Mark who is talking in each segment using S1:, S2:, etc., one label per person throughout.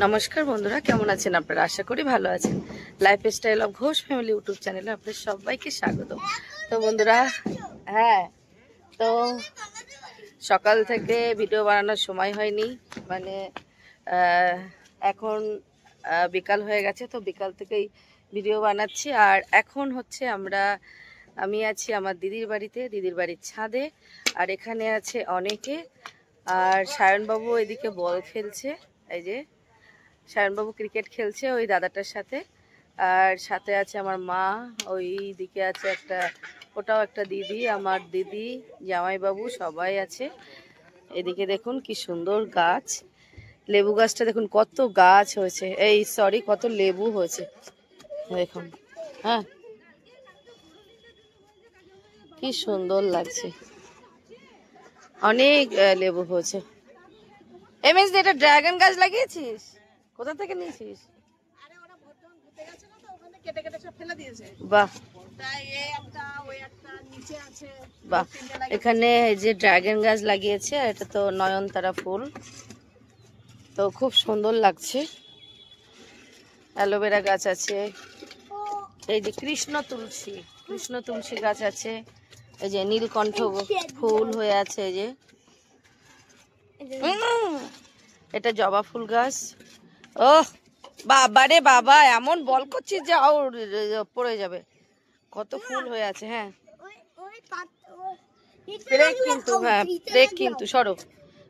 S1: নমস্কার বন্ধুরা, কেমন আছেন আপনারা? আশা করি ভালো আছেন। Lifestyle of Ghosh family YouTube চ্যানেলে আপনাদের সবাইকে স্বাগত। তো বন্ধুরা, হ্যাঁ, তো সকাল থেকে ভিডিও বানানোর সময় হয়নি, মানে এখন বিকাল হয়ে গেছে, তো বিকাল থেকেই ভিডিও বানাচ্ছি। আর এখন হচ্ছে আমি আছি আমার দিদির বাড়িতে, দিদির বাড়ির ছাদে। আর এখানে আছে অনেকে, আর সায়নবাবু এদিকে বল খেলছে। এই যে সায়নবাবু ক্রিকেট খেলছে ওই দাদাটার সাথে। আর সাথে আছে আমার মা, ওই দিকে আছে ওটাও একটা দিদি, আমার দিদি, জামাইবাবু সবাই আছে। এদিকে দেখুন কি সুন্দর গাছ, লেবু গাছটা দেখুন, কত গাছ হয়েছে, কত লেবু হয়েছে দেখুন। হ্যাঁ, কি সুন্দর লাগছে, অনেক লেবু হয়েছে। এমএস, এটা ড্রাগন গাছ লাগিয়েছিস? কোথা থেকে নিয়েছিস? বাহ বাহ, এখানে যে ড্রাগন গাছ লাগিয়েছে, এটা তো নয়নতারা ফুল, তো খুব সুন্দর লাগছে। অ্যালোভেরা গাছ আছে, এই যে কৃষ্ণ তুলসী গাছ আছে, এই যে নীলকণ্ঠ ফুল হয়ে আছে, এই যে এটা জবা ফুল গাছ। ওহ বাবা রে বাবা, এমন বল করছিস যে পড়ে যাবে, কত ফুল হয়ে আছে। হ্যাঁ, ব্রেক কিন্তু সরো।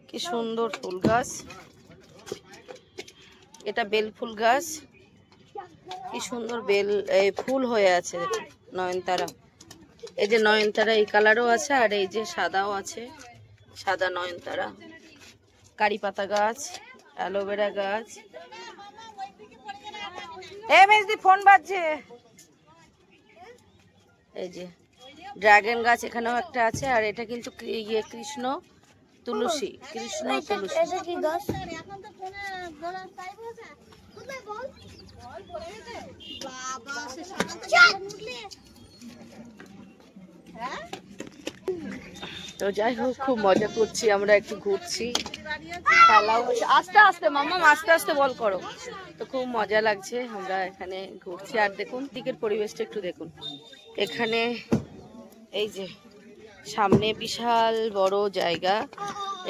S1: কি সুন্দর ফুল গাছ, এটা বেল ফুল গাছ, কি সুন্দর ফুল হয়ে আছে নয়নতারা। এই যে নয়নতারা এই কালারও আছে, আর এই যে সাদাও আছে, সাদা নয়নতারা। কারি পাতা গাছ, অ্যালোভেরা গাছ। ফোন বাজছে। এই যে ড্রাগন গাছ এখানেও একটা আছে, আর এটা কিন্তু কৃষ্ণ তুলসী। তো যাই হোক, খুব মজা করছি আমরা, একটু ঘুরছি, খেলাও হচ্ছে। আস্তে আস্তে মাম্মা, আস্তে আস্তে বল করো। তো খুব মজা লাগছে, আমরা এখানে ঘুরছি। আর দেখুন দিকের পরিবেশটা একটু দেখুন। এখানে এই যে সামনে বিশাল বড় জায়গা,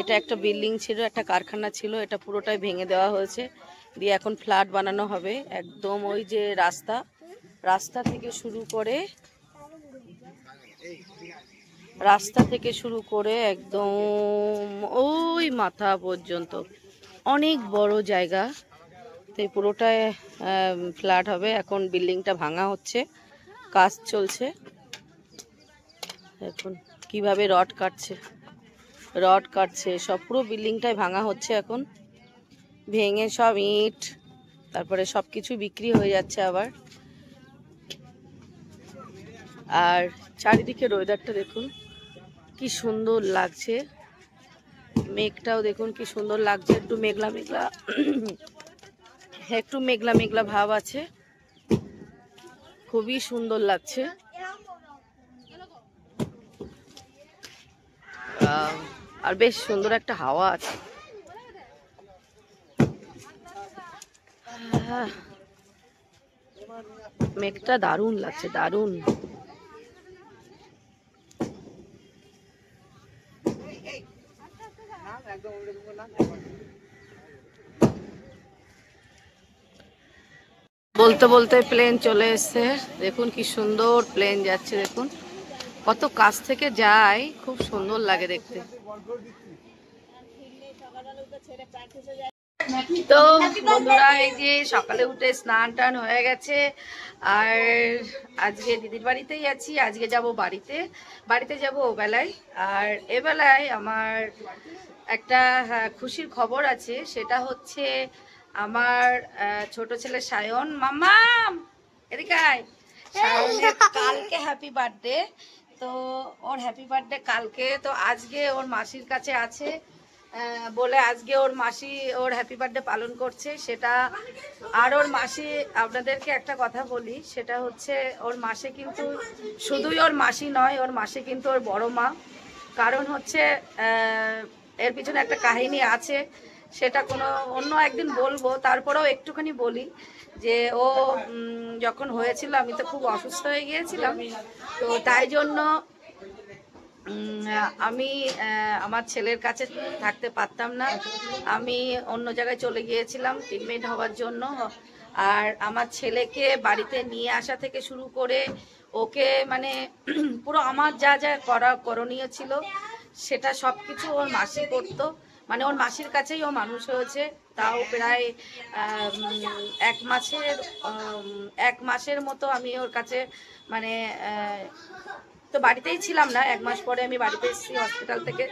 S1: এটা একটা বিল্ডিং ছিল, একটা কারখানা ছিল, এটা পুরোটাই ভেঙে দেওয়া হয়েছে, দিয়ে এখন ফ্ল্যাট বানানো হবে। একদম ওই যে রাস্তা থেকে শুরু করে একদম ওই মাথা পর্যন্ত অনেক বড় জায়গা, তো পুরোটাই ফ্ল্যাট হবে। এখন বিল্ডিংটা ভাঙা হচ্ছে, কাজ চলছে। এখন কিভাবে রড কাটছে, সব পুরো বিল্ডিংটাই ভাঙা হচ্ছে এখন, ভেঙে সব ইট, তারপরে সব কিছু বিক্রি হয়ে যাচ্ছে আবার। আর চারিদিকে ওয়েদারটা দেখুন কি সুন্দর লাগছে, মেঘটাও দেখুন কি সুন্দর লাগছে, একটু মেঘলা মেঘলা ভাব আছে, খুবই সুন্দর লাগছে। আর বেশ সুন্দর একটা হাওয়া আছে। মেঘটা দারুণ লাগছে, দারুণ। বলতে বলতে প্লেন চলে এসছে, দেখুন কি সুন্দর প্লেন যাচ্ছে, দেখুন কত কাছ থেকে যায়, খুব সুন্দর লাগে দেখতে। তো বন্ধুরা, এই যে সকালে উঠে স্নান টান হয়ে গেছে, আর আজকে দিদির বাড়িতেই আছি। আজকে যাব বাড়িতে যাব ওবেলায়। আর এবেলায় আমার একটা খুশির খবর আছে, সেটা হচ্ছে আমার ছোট ছেলে সায়ন, মাম্মাম এদিকে আয়, সায়নের কালকে হ্যাপি বার্থডে। তো ওর হ্যাপি বার্থডে কালকে, তো আজকে ওর মাসির কাছে আছে বলে আজকে ওর মাসি ওর হ্যাপি বার্থডে পালন করছে সেটা। আর ওর মাসি, আপনাদেরকে একটা কথা বলি, সেটা হচ্ছে ওর মাসি কিন্তু শুধুই ওর মাসি নয়, ওর মাসি কিন্তু ওর বড় মা। কারণ হচ্ছে এর পিছনে একটা কাহিনী আছে, সেটা কোনো অন্য একদিন বলবো। তারপরেও একটুখানি বলি যে ও যখন হয়েছিল আমি তো খুব অসুস্থ হয়ে গিয়েছিলাম, তো তাই জন্য আমি আমার ছেলের কাছে থাকতে পারতাম না, আমি অন্য জায়গায় চলে গিয়েছিলাম ট্রিটমেন্ট হওয়ার জন্য। আর আমার ছেলেকে বাড়িতে নিয়ে আসা থেকে শুরু করে ওকে মানে পুরো আমার যা যা করণীয় ছিল সেটা সব কিছু ওর মাসি করতো। মানে ওর মাসির কাছেই ও মানুষ হয়েছে, তাও প্রায় 1 মাসের মতো আমি ওর কাছে মানে তো বাড়িতেই ছিলাম না। 1 মাস পরে আমি বাড়িতে এসেছি হসপিটাল থেকে।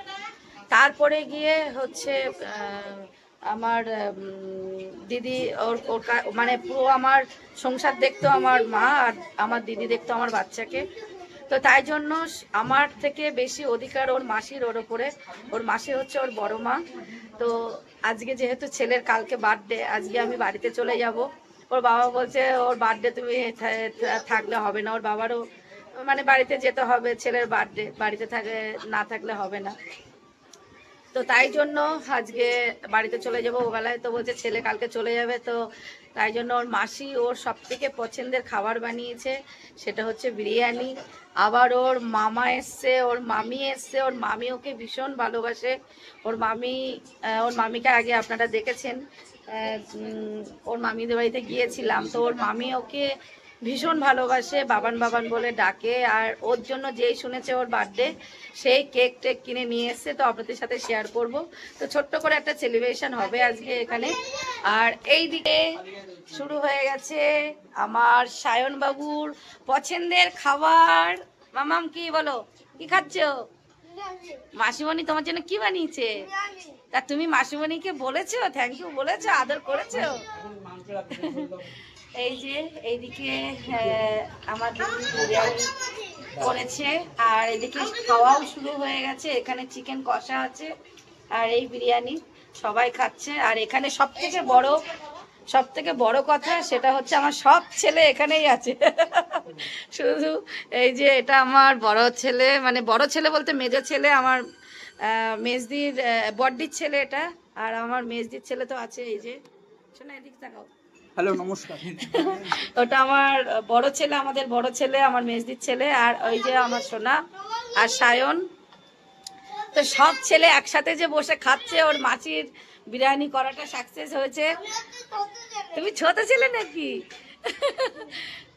S1: তারপরে গিয়ে হচ্ছে আমার দিদি ওর মানে পুরো আমার সংসার দেখতো আমার মা, আর আমার দিদি দেখতো আমার বাচ্চাকে। তো তাই জন্য আমার থেকে বেশি অধিকার ওর মাসির ওর ওপরে। ওর মাসি হচ্ছে ওর বড় মা। তো আজকে যেহেতু ছেলের কালকে বার্থডে, আজকে আমি বাড়িতে চলে যাব। ওর বাবা বলছে ওর বার্থডে তুমি থাকলে হবে না, ওর বাবারও মানে বাড়িতে যেতে হবে, ছেলের বার্থডে, বাড়িতে না থাকলে হবে না। তো তাই জন্য আজকে বাড়িতে চলে যাবো ওবেলায়। তো বলছে ছেলে কালকে চলে যাবে, তো তাই জন্য ওর মাসি ওর সব থেকে পছন্দের খাবার বানিয়েছে, সেটা হচ্ছে বিরিয়ানি। আবার ওর মামা এসছে, ওর মামি এসছে। ওর মামি ওকে ভীষণ ভালোবাসে। ওর মামিকে আগে আপনারা দেখেছেন, ওর মামিদের বাড়িতে গিয়েছিলাম, তো ওর মামি ওকে ভীষণ ভালোবাসে, বাবান বাবান বলে ডাকে। আর ওর জন্য যেই শুনেছে ওর বার্থডে, সেই কেক টেক কিনে নিয়ে এসছে, তো আপনাদের সাথে শেয়ার করব। তো ছোট্ট করে একটা সেলিব্রেশন হবে আজকে এখানে। আর এই দিকে শুরু হয়ে গেছে আমার সায়ন বাবুর পছন্দের খাবার। মামাম কি বলো, কি খাচ্ছ? মাসিমণি তোমার জন্য কি বানিয়েছে? তা তুমি মাসিমণিকে বলেছো, থ্যাংক ইউ বলেছো, আদর করেছো? এই যে এইদিকে আমার বিরিয়ানি করেছে, আর এদিকে খাওয়াও শুরু হয়ে গেছে। এখানে চিকেন কষা আছে আর এই বিরিয়ানি সবাই খাচ্ছে। আর এখানে সব থেকে বড় কথা সেটা হচ্ছে আমার সব ছেলে এখানেই আছে। শুধু এই যে এটা আমার বড় ছেলে, মানে বড় ছেলে বলতে মেজো ছেলে, আমার মেজদির বড়দির ছেলে এটা। আর আমার মেজদির ছেলে তো আছে, এই যে শোনা এদিকে তাকাও।
S2: হ্যালো নমস্কার।
S1: ওটা আমার বড় ছেলে, আমাদের বড় ছেলে, আমার মেজদির ছেলে। আর ওই যে আমার সোনা আর সায়ন। তো সব ছেলে একসাথে যে বসে খাচ্ছে, ওর মাসির বিরিয়ানি করাটা সাকসেস হয়েছে। তুমি ছোট ছেলে নাকি?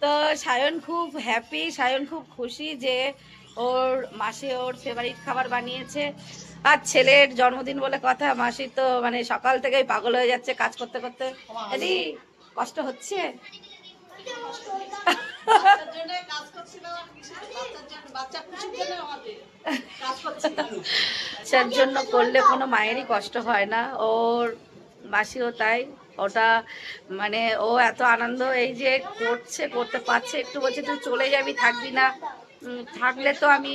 S1: তো সায়ন খুব হ্যাপি, সায়ন খুব খুশি যে ওর মাসি ওর ফেভারিট খাবার বানিয়েছে। আর ছেলের জন্মদিন বলে কথা, মাসি তো মানে সকাল থেকেই পাগল হয়ে যাচ্ছে কাজ করতে করতে। এদি কষ্ট হচ্ছে? বাচ্চার জন্য করলে কোনো মায়েরই কষ্ট হয় না, ওর মাসিও তাই। ওটা মানে ও এত আনন্দ এই যে করতে পারছে। একটু বলছে তুই চলে যাবি, থাকবি না। থাকলে তো আমি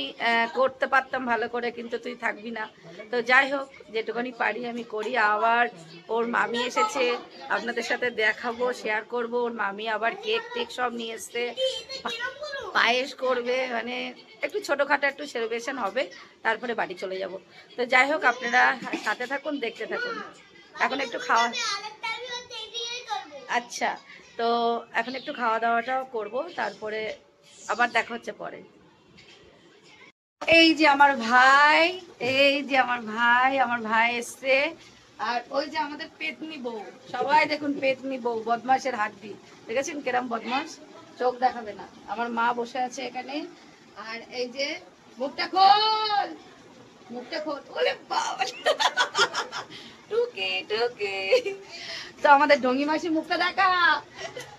S1: করতে পারতাম ভালো করে, কিন্তু তুই থাকবি না। তো যাই হোক, যেটুকুনি পারি আমি করি। আবার ওর মামি এসেছে, আপনাদের সাথে দেখাবো, শেয়ার করব। ওর মামি আবার কেক টেক সব নিয়ে এসছে, পায়েস করবে, মানে একটু ছোটোখাটো একটু সেলিব্রেশন হবে, তারপরে বাড়ি চলে যাব। তো যাই হোক, আপনারা সাথে থাকুন, দেখতে থাকুন। এখন একটু খাওয়া, আচ্ছা, তো এখন একটু খাওয়া দাওয়াটাও করব, তারপরে আবার দেখা হচ্ছে পরে। এই যে আমার ভাই, আমার ভাই এসছে। আর ওই যে আমাদের পেতনি বউ, সবাই দেখুন পেতনি বউ, বদমাসের হাড্ডি। দেখেছেন কিরম বদমাস, চোখ দেখাবে না। আমার মা বসে আছে এখানে। আর এই যে মুখটা খোল, ওরে বাবা, টুকি টুকি। তো আমাদের ডঙ্গি মাসির মুখটা দেখা,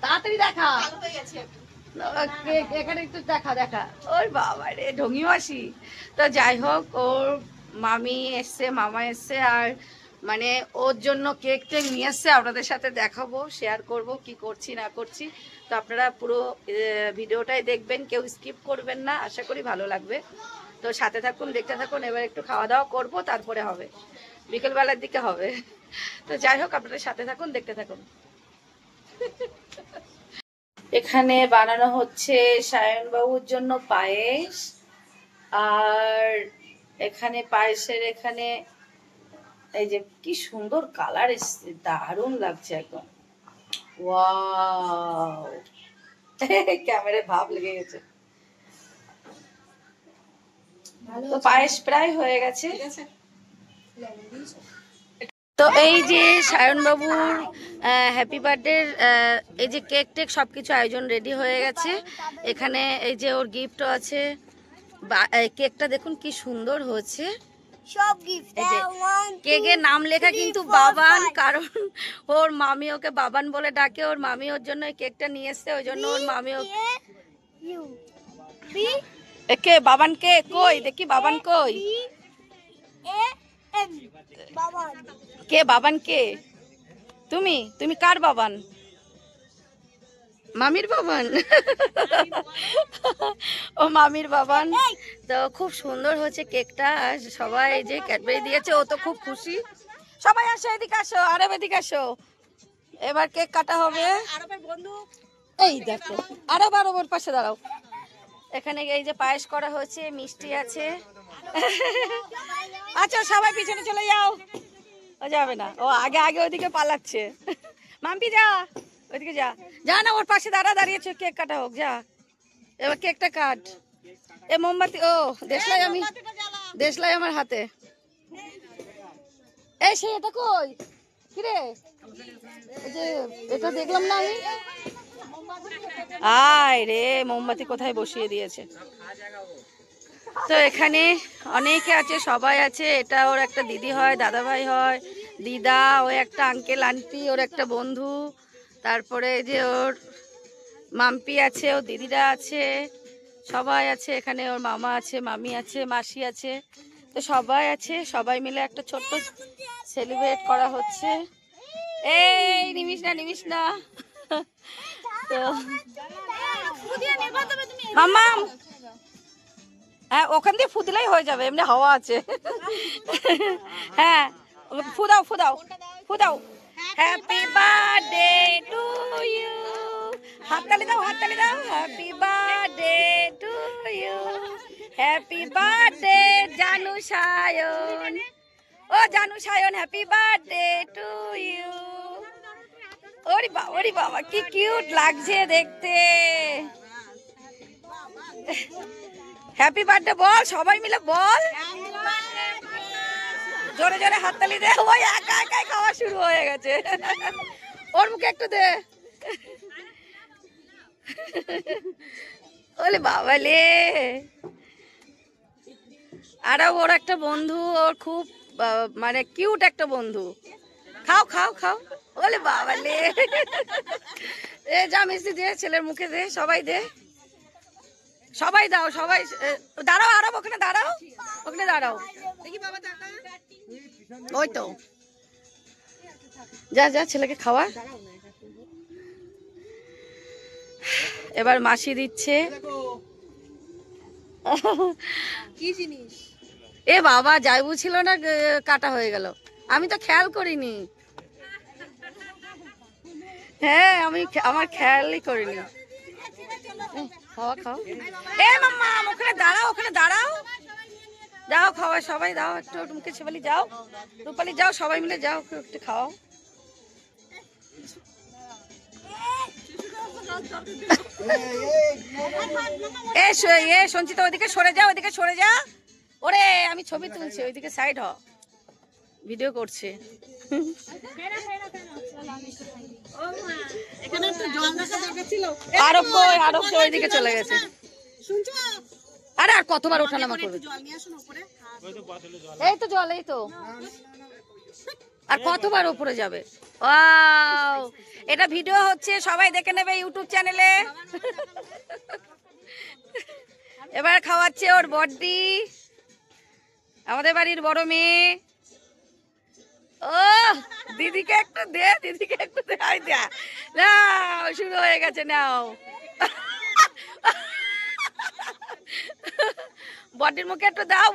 S1: তাড়াতাড়ি দেখা, এখানে একটু দেখা। ওর বাবা রে, ঢঙ্গি মাসি। তো যাই হোক, ওর মামি এসছে, মামা এসছে, আর মানে ওর জন্য কেক টেক নিয়ে এসছে। আপনাদের সাথে দেখাবো, শেয়ার করব কি করছি না করছি। তো আপনারা পুরো ভিডিওটাই দেখবেন, কেউ স্কিপ করবেন না, আশা করি ভালো লাগবে। তো সাথে থাকুন, দেখতে থাকুন। এবার একটু খাওয়া দাওয়া করবো, তারপরে হবে, বিকেলবেলার দিকে হবে। তো যাই হোক, আপনাদের সাথে থাকুন, দেখতে থাকুন। এখানে বানানো হচ্ছে সায়নবাবুর জন্য পায়েস। আর এখানে পায়েসের এখানে এই যে কি সুন্দর কালার এসছে, দারুণ লাগছে একদম। ওয়াও, ক্যামেরায় ভাব লেগে গেছে। তো পায়েস প্রায় হয়ে গেছে। তো এই যে সায়ন বাবুর হ্যাপি বার্থডে এই যে কেক টেক সবকিছু আয়োজন রেডি হয়ে গেছে। এখানে এই যে ওর গিফটও আছে। কেকটা দেখুন কি সুন্দর হয়েছে। কেকের নাম লেখা কিন্তু বাবান, কারণ ওর মামি ওকে বাবান বলে ডাকে। ওর মামি ওর জন্য এই কেকটা নিয়ে এসছে, ওই জন্য ওর মামি কে বাবান কে কই দেখি, বাবান কই, কে বাবান কে? তুমি তুমি কার বাবান? মামির বাবান। ও মামির বাবান। তো খুব সুন্দর হচ্ছে কেকটা, সবাই যে ক্যাডবেরি দিয়েছে ও তো খুব খুশি। সবাই আসো এদিকে আসো, আরব এদিকে আসো, এবার কেক কাটা হবে। এই দেখো আরব, ওর পাশে দাঁড়াও। এখানে এই যে পায়েস করা হয়েছে, মিষ্টি আছে। আচ্ছা সবাই পিছনে চলে যাও, ও যাবে না, ও আগে আগে ওইদিকে পালাচ্ছে। মাম্পি যা ওইদিকে, যা যা না, ওর পাশে দাঁড়িয়েছে, কেক কাটা হোক, যা এবার কেকটা কাট। এ মোমবাতি, ও দেশলাই আমার হাতে। এই সে এটা কই, কিরে এই যে এটা দেখলাম না আমি। আয় রে, মোমবাতি কোথায় বসিয়ে দিয়েছে। তো এখানে অনেকে আছে, সবাই আছে। এটা ওর একটা দিদি হয়, দাদা ভাই হয়, দিদা, ও একটা আঙ্কেল আন্টি, ওর একটা বন্ধু, তারপরে যে ওর মাম্পি আছে, ওর দিদিরা আছে, সবাই আছে এখানে। ওর মামা আছে, মামি আছে, মাসি আছে। তো সবাই আছে, সবাই মিলে একটা ছোট্ট সেলিব্রেট করা হচ্ছে। এই নিমিস না তো মাম্মাম, হ্যাঁ ওখান দিয়ে ফু দিলেই হয়ে যাবে, এমনি হাওয়া আছে। হ্যাঁ ফু দাও। হ্যাপি বার্থডে টু ইউ, হাততালি দাও। Happy birthday to you, happy birthday জানু সায়ন, ও জানু Sayan, happy birthday to you. ওরে বাবা কি কিউট লাগছে দেখতে। হ্যাপি বার্থডে বল, সবাই মিলে বল, জোরে জোরে হাততালি দে। ওই একা খাওয়া শুরু হয়ে গেছে, ওর মুখে একটু দে। ওলে বাবা লে, আর ওর একটা বন্ধু, ওর খুব মানে কিউট একটা বন্ধু। খাও। ওলে বাবা লে, এ যা মিষ্টি দে, ছেলের মুখে দে, সবাই দে, সবাই দাও, সবাই দাঁড়াও, আরব ওখানে দাঁড়াও। ওই তো যা ছেলেকে খাওয়া। এবার মাসি দিচ্ছে। কি জিনিস? এ বাবা জাইবু ছিল না, কাটা হয়ে গেল, আমি তো খেয়াল করিনি। হ্যাঁ আমার খেয়ালই করিনি। খাও। এ মাম্মা ওখানে দাঁড়াও, যাও খাওয়া, সবাই দাও একটু, মুখে শেফালি যাও, রূপালি যাও, সবাই মিলে যাও একটু খাও। এ সঞ্চিতা ওইদিকে সরে যা, ওরে আমি ছবি তুলছি, ওইদিকে সাইড হ, ভিডিও করছে। আরব ওইদিকে চলে গেছে। আরে আর কতবার ওঠানামা করবে, এই তো জল, এই তো আর কতবার উপরে যাবে। ওয়াও, এটা ভিডিও হচ্ছে, সবাই দেখে নেবে ইউটিউব চ্যানেলে। এবার খাওয়াচ্ছে ওর বড়দি, আমাদের বাড়ির বড় মেয়ে। ও দিদিকে একটু দে, আই দে, নাও শুরু হয়ে গেছে, নাও। বডির মুখে একটু দাও,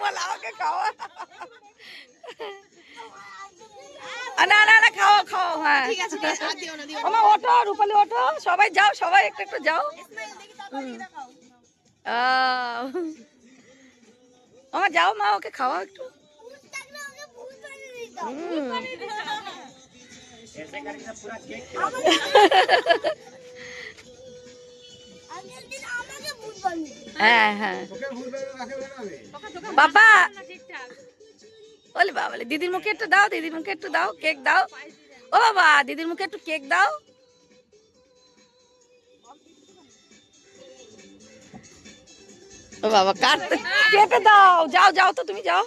S1: বলো আমাকে খাওয়া। না খাও, হ্যাঁ আমার ওঠো, রূপালি ওঠো, সবাই যাও, সবাই একটু যাও। আমার যাও মা, ওকে খাওয়া একটু। হ্যাঁ হ্যাঁ বাবা, বলে বাবা দিদির মুখে একটু দাও, দিদির মুখে একটু দাও, কেক দাও। ও বাবা দিদির মুখে একটু কেক দাও। ও বাবা কাটতে, কেটে দাও, যাও যাও তো তুমি যাও,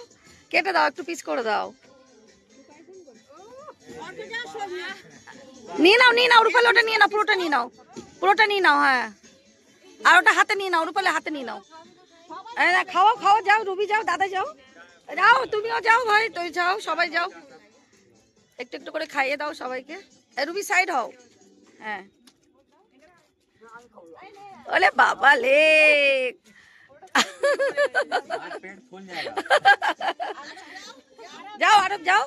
S1: কেটে দাও, একটু পিস করে দাও। নিয়ে নাও নিয়ে নাও রূপালি, ওটা নিয়ে নাও, পুরোটা নিয়ে নাও, পুরোটা নিয়ে নাও। হ্যাঁ আর ওটা হাতে নিয়ে নাও, রূপালি হাতে নিয়ে নাও। খাওয়া খাওয়া, যাও রুবি যাও, দাদা যাও, যাও তুমিও যাও ভাই, তুই যাও, সবাই যাও, একটু একটু করে খাইয়ে দাও সবাইকে। রুবি সাইড হও। হ্যাঁ ওলে বাবা লে, যাও আরব যাও,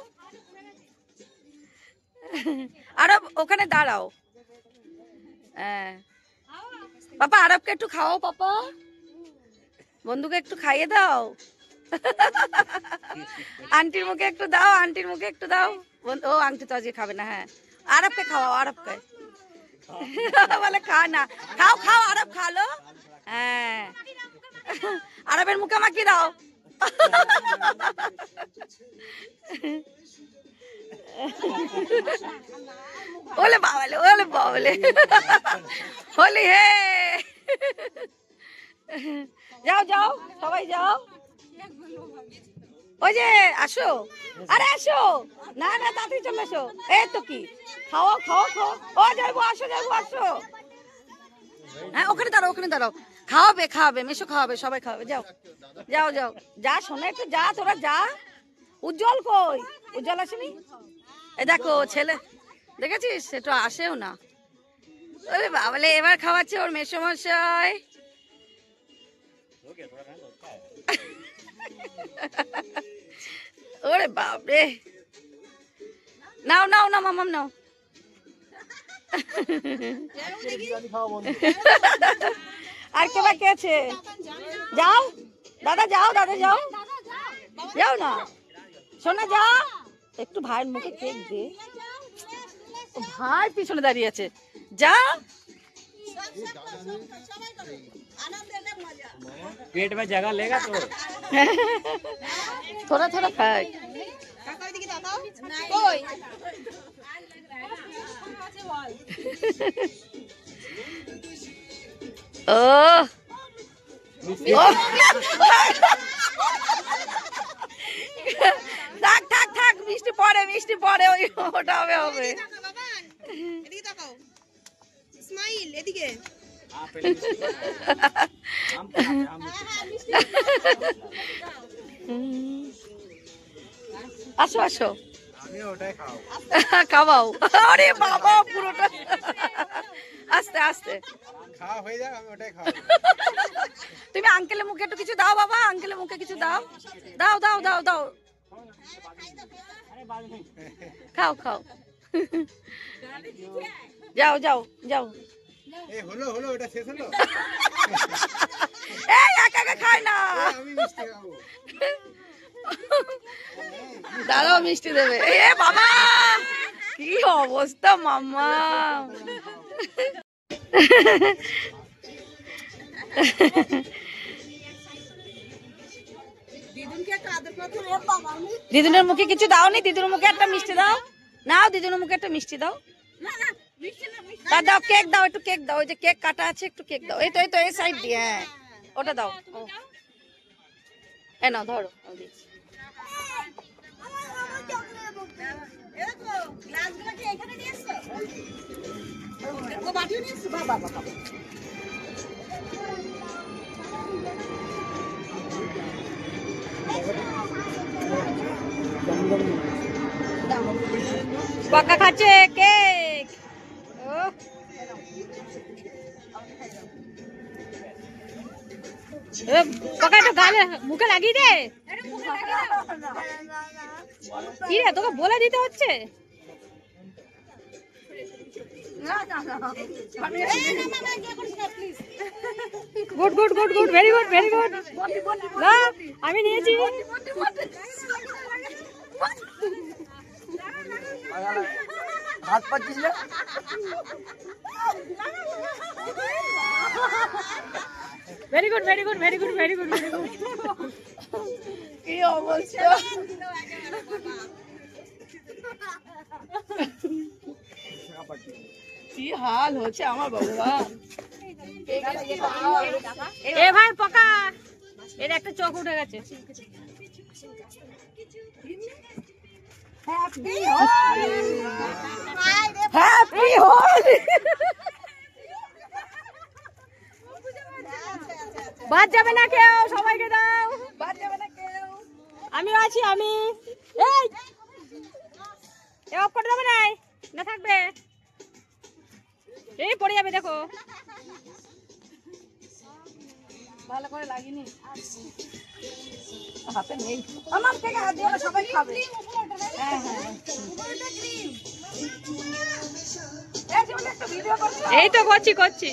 S1: আরব ওখানে দাঁড়াও। হ্যাঁ পাপা আরবকে একটু খাওয়াও, পাপা বন্ধুকে একটু খাইয়ে দাও। আন্টির মুখে একটু দাও, আন্টির মুখে একটু দাও। ও আন্টি তো আজকে খাবে না। হ্যাঁ আরবকে খাওয়াও, আরবকে বলে খা না, খাও খাও আরব খালো। হ্যাঁ আরবের মুখে আমাকে দাও। ওলে বাবালে, ওলে বাবালে, হোলি হে। যাও যাও সবাই যাও, ওই যে আসো, আরে আসো, না না তাড়াতাড়ি চলে আসো। এই তো কি খাও খাও খাও, ও যাইবো, আসো যাইবো, আসো। হ্যাঁ ওখানে দাঁড়াও, ওখানে দাঁড়াও, খাওয়াবে খাওয়াবে, মেশো খাওয়াবে, সবাই খাওয়াবে। যাও যাও যাও, যা শোনা একটু যা, তোরা যা। উজ্জ্বল কই? উজ্জ্বল আসেনি? এই দেখো ছেলে, দেখেছিস একটু আসেও না। ওরে বাবালে এবার খাওয়াচ্ছে ওর মেসোমশাই। ওরে বাপরে, নাও নাও না মামাম নাও। আর কে বাকি আছে? যাও দাদা, যাও দাদা, যাও যাও না শোনা, যা একটু ভাইয়ের মুখে কেক দে। ভাই পিছনে দাঁড়িয়ে আছে, যা।
S2: पेट में जगह लेगा तो
S1: थोड़ा थोड़ा खाए। ओ থাক থাক থাক, মিষ্টি পড়ে, মিষ্টি পড়ে, ওই ওটা হবে হবে।
S3: এদিকে তাকাও, স্মাইল এদিকে।
S1: আসো আসো, খাওয়াও। আরে বাবা পুরোটা, আস্তে আস্তে
S2: খাওয়া হয়ে যাবে, আমি ওটাই খাওয়াবো।
S1: তুমি আঙ্কেলের মুখে একটু কিছু দাও বাবা, আঙ্কেলের মুখে কিছু দাও, দাও দাও দাও দাও, খাও খাও, যাও যাও যাও।
S2: এই হলো হলো, ওটা শেষ হলো।
S1: এই একা একা খায় না,
S2: আমি মিষ্টি খাবো।
S1: দাদাও মিষ্টি দেবে। এ বাবা কি অবস্থা মাম্মা। দিদুনের মুখে কিছু দাওনি, দিদুর মুখে একটা মিষ্টি দাও, নাও দিদুনের মুখে একটা মিষ্টি দাও। দাও কেক দাও, একটু কেক দাও, ওই যে কেক কাটা আছে, একটু কেক দাও। এই তো এই তো এই সাইড দিয়ে, হ্যাঁ ওটা দাও। এ নাও ধরো, পক্কা খাচ্ছে কেক। পক্কা একটু গালে মুখে লাগিয়ে দে। কি রে তোকে বলে দিতে হচ্ছে? Good good good good, very good very good. আমি নিয়েছি।
S4: হাত পাচ্ছিস না?
S1: Very good very good very good very good very good. কি অবস্থা, কি হাল হচ্ছে আমার ভগবান। এ ভাই পকা, এর একটা চোখ উঠে গেছে। হ্যাপি হোলি। বাদ যাবে না কেউ, সবাইকে দাও। বাদ যাবে না কেউ, আমিও আছি। আমি এই অফ করে দেবে নাই না থাকবে, এই পড়ে যাবে দেখো। ভালো করে লাগিনি, হাতে নেই। আমার থেকে হাত দিয়ে সবাই খাবে। হ্যাঁ হ্যাঁ, এই তো করছি করছি।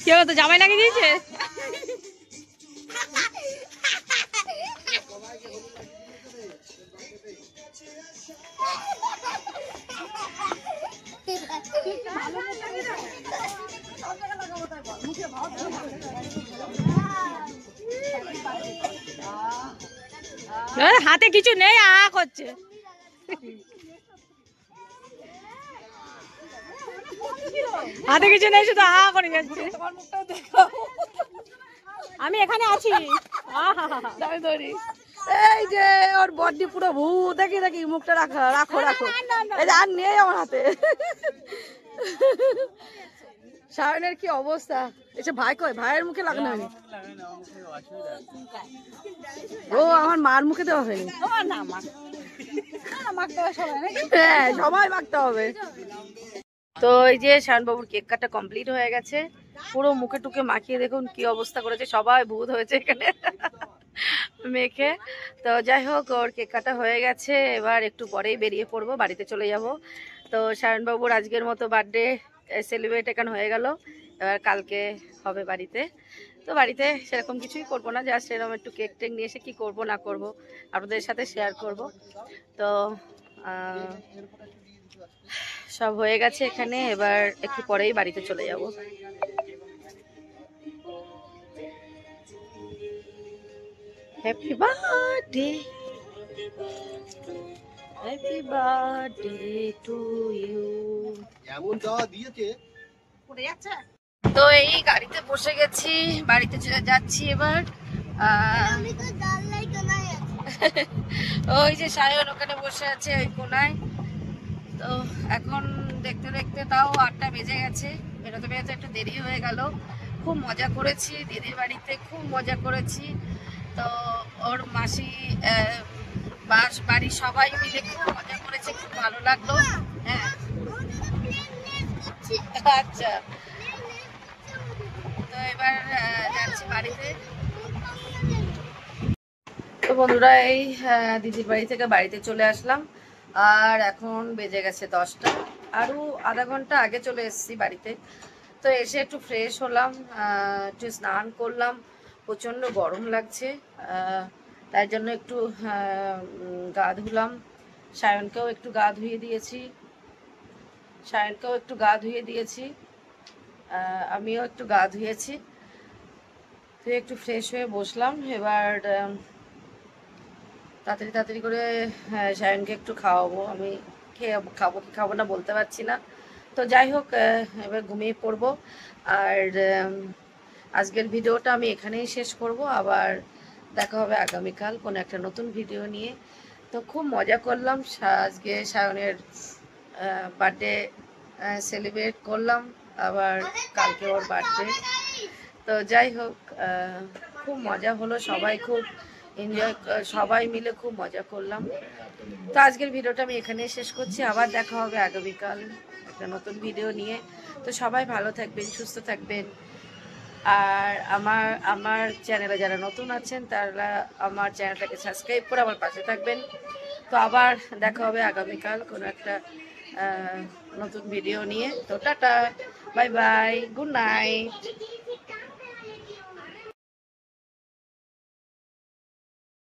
S1: কেউ তো জামাই লাগিয়ে দিয়েছে। হাতে কিছু নেই, আ করছে। হাতে কিছু নেই, শুধু আ করে যাচ্ছে। আমি এখানে আছি। এই যে ওর বডি পুরো ভূ, দেখি দেখি মুখটা রাখো রাখো রাখো। এই যে আর নেই আমার হাতে। সায়নের কি অবস্থা, এসে ভাই কয়, ভাইয়ের মুখে লাগানো হয়নি। ও আমার মার মুখে দেওয়া হয়নি। হ্যাঁ সবাই মাখতে হবে। তো এই যে শায়নবাবুর কেক কাটা কমপ্লিট হয়ে গেছে, পুরো মুখে টুকে মাখিয়ে দেখুন কি অবস্থা করেছে, সবাই ভূত হয়েছে এখানে মেখে। তো যাই হোক, ওর কেক কাটা হয়ে গেছে, এবার একটু পরেই বেরিয়ে পড়বো, বাড়িতে চলে যাব। তো শায়নবাবুর আজকের মতো বার্থডে সেলিব্রেট এখানে হয়ে গেল, এবার কালকে হবে বাড়িতে। তো বাড়িতে সেরকম কিছুই করবো না, জাস্ট এরকম একটু কেক টেক নিয়ে এসে কী করবো না করবো আপনাদের সাথে শেয়ার করব। তো সব হয়ে গেছে এখানে, এবার একটু পরেই বাড়িতে চলে যাব। Happy birthday, happy birthday to you.
S4: এমন দাওয়া দিয়েছে।
S1: তো এই গাড়িতে বসে গেছি, বাড়িতে চলে যাচ্ছি এবার। ওই যে সায়ন ওখানে বসে আছে ওই কোনায়। তো এখন দেখতে দেখতে তাও 8টা বেজে গেছে, বেরোতে বেরোতে একটু দেরি হয়ে গেল। খুব মজা করেছি দিদির বাড়িতে, খুব মজা করেছি। তো ওর মাসি বাড়ির সবাই মিলে খুব মজা করেছে, খুব ভালো লাগলো। হ্যাঁ আচ্ছা, তো এবার যাচ্ছি বাড়িতে। তো বন্ধুরা এই দিদির বাড়ি থেকে বাড়িতে চলে আসলাম, আর এখন বেজে গেছে 10টা, আরও আধা ঘন্টা আগে চলে এসেছি বাড়িতে। তো এসে একটু ফ্রেশ হলাম, একটু স্নান করলাম, প্রচণ্ড গরম লাগছে, তাই জন্য একটু গা ধুলাম। সায়নকেও একটু গা ধুয়ে দিয়েছি, আমিও একটু গা ধুয়েছি। তো একটু ফ্রেশ হয়ে বসলাম, এবার তাড়াতাড়ি করে সায়নকে একটু খাওয়াবো। আমি খাবো কি খাবো না বলতে পারছি না। তো যাই হোক, এবার ঘুমিয়ে পড়বো। আর আজকের ভিডিওটা আমি এখানেই শেষ করব, আবার দেখা হবে আগামীকাল কোনো একটা নতুন ভিডিও নিয়ে। তো খুব মজা করলাম, আজকে সায়নের বার্থডে সেলিব্রেট করলাম, আবার কালকে ওর বার্থডে। তো যাই হোক, খুব মজা হলো, সবাই খুব এনজয়, সবাই মিলে খুব মজা করলাম। তো আজকের ভিডিওটা আমি এখানেই শেষ করছি, আবার দেখা হবে আগামীকাল একটা নতুন ভিডিও নিয়ে। তো সবাই ভালো থাকবেন, সুস্থ থাকবেন। আর আমার চ্যানেলে যারা নতুন আছেন তারা আমার চ্যানেলটাকে সাবস্ক্রাইব করে আমার পাশে থাকবেন। তো আবার দেখা হবে আগামীকাল কোনো একটা নতুন ভিডিও নিয়ে। তো tata, bye bye, good night.